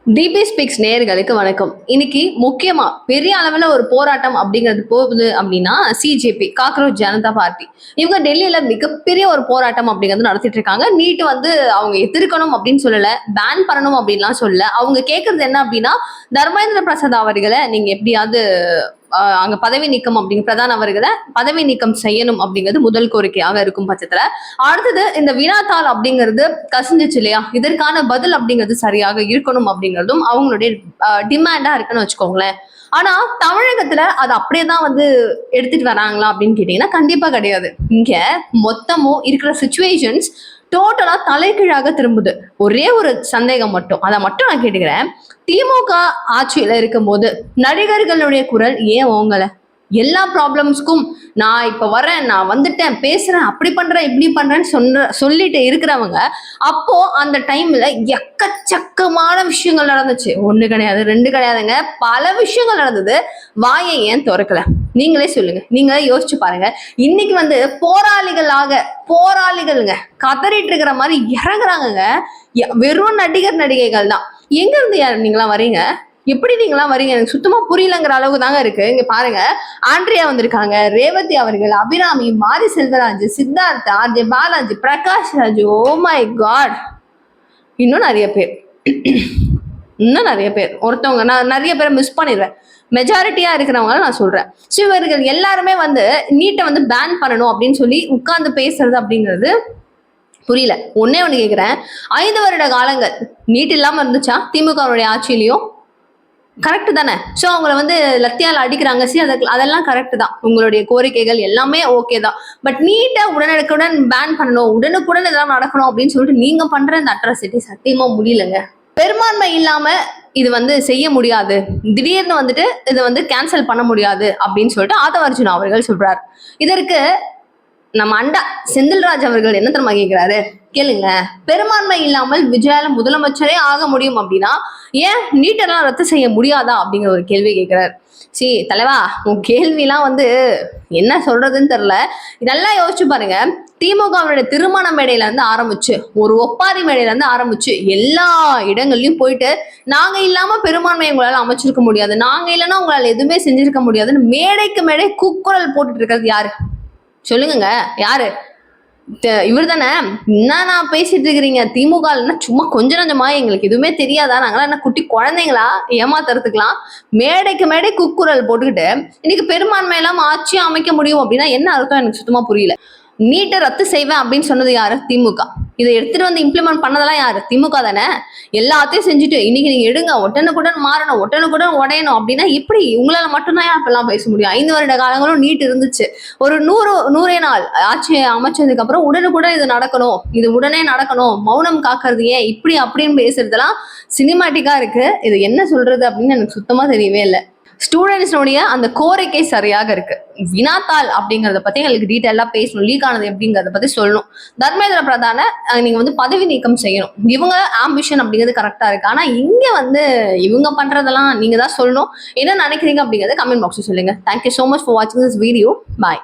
DP speaks நேயர்களுக்கு வணக்கம். இன்னைக்கு முக்கியமா பெரிய அளவுல ஒரு போராட்டம் அப்படிங்கிறது போகுது அப்படின்னா சிஜேபி, காக்ரோச் ஜனதா பார்ட்டி. இவங்க டெல்லியில மிகப்பெரிய ஒரு போராட்டம் அப்படிங்கிறது நடத்திட்டு இருக்காங்க. நீட் வந்து அவங்க எதிர்க்கணும் அப்படின்னு சொல்லல, பேன் பண்ணணும் அப்படின்லாம் சொல்லல. அவங்க கேட்கறது என்ன அப்படின்னா, தர்மேந்திர பிரசாத் அவர்களை நீங்க எப்படியாவது அங்க பதவி நீக்கம் அப்படிங்கிற பிரதான் அவர்களை பதவி நீக்கம் செய்யணும் அப்படிங்கிறது முதல் கோரிக்கையாக இருக்கும் பட்சத்துல, அடுத்தது இந்த வினாத்தாள் அப்படிங்கிறது கசிஞ்சிச்சு இல்லையா, இதற்கான பதில் அப்படிங்கிறது சரியாக இருக்கணும் அப்படிங்கிறதும் அவங்களுடைய டிமாண்டா இருக்குன்னு வச்சுக்கோங்களேன். ஆனா தமிழகத்துல அது அப்படியேதான் வந்து எடுத்துட்டு வராங்களா அப்படின்னு கேட்டீங்கன்னா கண்டிப்பா கிடையாது. இங்க மொத்தமும் இருக்கிற சுச்சுவேஷன்ஸ் டோட்டலா தலைகீழாக திரும்புது. ஒரே ஒரு சந்தேகம் மட்டும், அதை மட்டும் நான் கேட்டுக்கிறேன். திமுக ஆட்சியில இருக்கும் போது நடிகர்களுடைய குரல் ஏன் ஓங்கல? எல்லா ப்ராப்ளம்ஸ்க்கும் நான் இப்ப வரேன், நான் வந்துட்டேன், பேசுறேன், அப்படி பண்றேன், இப்படி பண்றேன்னு சொல்லிட்டு இருக்கிறவங்க அப்போ அந்த டைம்ல எக்கச்சக்கமான விஷயங்கள் நடந்துச்சு. ஒண்ணு கிடையாது, ரெண்டு கிடையாதுங்க, பல விஷயங்கள் நடந்தது. வாயை ஏன் திறக்கல? நீங்களே சொல்லுங்க, நீங்களே யோசிச்சு பாருங்க. இன்னைக்கு வந்து போராளிகள்ங்க கதறிட்டு இருக்கிற மாதிரி இறங்குறாங்க. வெறும் நடிகைகள் தான். எங்க இருந்து யார் நீங்களாம் வரீங்க? எப்படி நீங்களாம் வரீங்க? எனக்கு சுத்தமா புரியலங்கிற அளவுக்கு தாங்க இருக்கு. இங்க பாருங்க, ஆண்ட்ரியா வந்திருக்காங்க, ரேவதி அவர்கள், Abirami, Mari Selvaraj, Siddharth, RJ Balaji, Prakash Raj, oh my god, இன்னும் நிறைய பேர் ஒருத்தவங்க நான் நிறைய பேரை மிஸ் பண்ணிடுவேன். மெஜாரிட்டியா இருக்கிறவங்க நான் சொல்றேன். ஸோ இவர்கள் எல்லாருமே வந்து நீட்டை வந்து பேன் பண்ணணும் அப்படின்னு சொல்லி உட்கார்ந்து பேசுறது அப்படிங்கிறது புரியல. ஒன்னே ஒண்ணு கேட்கிறேன், 5 வருட காலங்கள் நீட் இல்லாம இருந்துச்சா திமுகவுடைய ஆட்சியிலையும்? கரெக்ட் தானே? ஸோ அவங்கள வந்து லத்தியால் அடிக்கிறாங்க. அதெல்லாம் கரெக்ட் தான். உங்களுடைய கோரிக்கைகள் எல்லாமே ஓகே தான். பட் நீட்டை உடனுக்குடன் பேன் பண்ணணும், உடனுக்குடன் இதெல்லாம் நடக்கணும் அப்படின்னு சொல்லிட்டு நீங்க பண்ற இந்த அட்ராசிட்டி சத்தியமா முடியலங்க. பெரும்பான்மை இல்லாம இது வந்து செய்ய முடியாது, திடீர்னு வந்துட்டு இதை வந்து கேன்சல் பண்ண முடியாது அப்படின்னு சொல்லிட்டு ஆதவர்ஜுனா அவர்கள் சொல்றாரு. இதற்கு நம்ம அண்டா செந்தில்ராஜ் அவர்கள் என்ன தெரியுமா கேட்கிறாரு? கேளுங்க, பெரும்பான்மை இல்லாமல் விஜயால முதலமைச்சரே ஆக முடியும் அப்படின்னா ஏன் நீட்டெல்லாம் ரத்து செய்ய முடியாதா அப்படிங்கிற ஒரு கேள்வி கேட்கிறாரு. தலைவா, உன் கேள்விலாம் வந்து என்ன சொல்றதுன்னு தெரியல. இதெல்லாம் யோசிச்சு பாருங்க. திமுகவுடைய திருமண மேடையில இருந்து ஆரம்பிச்சு, ஒரு ஒப்பாரி மேடையில இருந்து ஆரம்பிச்சு, எல்லா இடங்கள்லயும் போயிட்டு நாங்க இல்லாம பெரும்பான்மை உங்களால அமைச்சிருக்க முடியாது, நாங்க இல்லைன்னா உங்களால எதுவுமே செஞ்சிருக்க முடியாதுன்னு மேடைக்கு மேடை கூக்குரல் போட்டுட்டு இருக்கிறது யாரு? சொல்லுங்க, யாரு? இவர் தானே. என்ன பேசிட்டு இருக்கிறீங்க? திமுக சும்மா கொஞ்ச நஞ்சமா எங்களுக்கு எதுவுமே தெரியாதா, நாங்களாம் என்ன குட்டி குழந்தைங்களா ஏமாத்துறதுக்கலாம்? மேடைக்கு மேடை குக்குரல் போட்டுக்கிட்டு இன்னைக்கு பெரும்பான்மை எல்லாம் ஆட்சி அமைக்க முடியும் அப்படின்னா என்ன அர்த்தம்? எனக்கு சுத்தமா புரியல. நீட்டை ரத்து செய்வேன் அப்படின்னு சொன்னது யாரு? திமுக. இதை எடுத்துட்டு வந்து இம்ப்ளிமெண்ட் பண்ணதெல்லாம் யாரு? திமுக தானே. எல்லாத்தையும் செஞ்சுட்டு இன்னைக்கு நீங்க எடுங்க, ஒட்டனுக்குடன் மாறணும், ஒட்டனுக்குடன் உடையணும் அப்படின்னா எப்படி? உங்களால மட்டும்தான் அப்பெல்லாம் பேச முடியும்? 5 வருட காலங்களும் நீட் இருந்துச்சு. ஒரு 100 நாள் ஆட்சி அமைச்சதுக்கு அப்புறம் உடனுக்குடன் இது நடக்கணும், இது உடனே நடக்கணும், மௌனம் காக்கிறது ஏன் இப்படி அப்படின்னு பேசுறதெல்லாம் சினிமாட்டிக்கா இருக்கு. இது என்ன சொல்றது அப்படின்னு எனக்கு சுத்தமா தெரியவே இல்லை. ஸ்டூடெண்ட்ஸ்னுடைய அந்த கோரிக்கை சரியாக இருக்கு. வினாத்தாள் அப்படிங்கறத பத்தி எங்களுக்கு டீட்டெயிலா பேசணும், லீக் ஆனது எப்படிங்கறத பத்தி சொல்லணும். தர்மேந்திர பிரதான நீங்க வந்து பதவி நீக்கம் செய்யணும். இவங்க ஆம்பிஷன் அப்படிங்கிறது கரெக்டா இருக்கு. ஆனா இங்க வந்து இவங்க பண்றதெல்லாம் நீங்க தான் சொல்லணும். என்ன நினைக்கிறீங்க அப்படிங்கறத கமெண்ட் பாக்ஸ்ல சொல்லுங்க. தேங்க்யூ சோ மச் ஃபார் வாட்சிங் திஸ் வீடியோ. பாய்.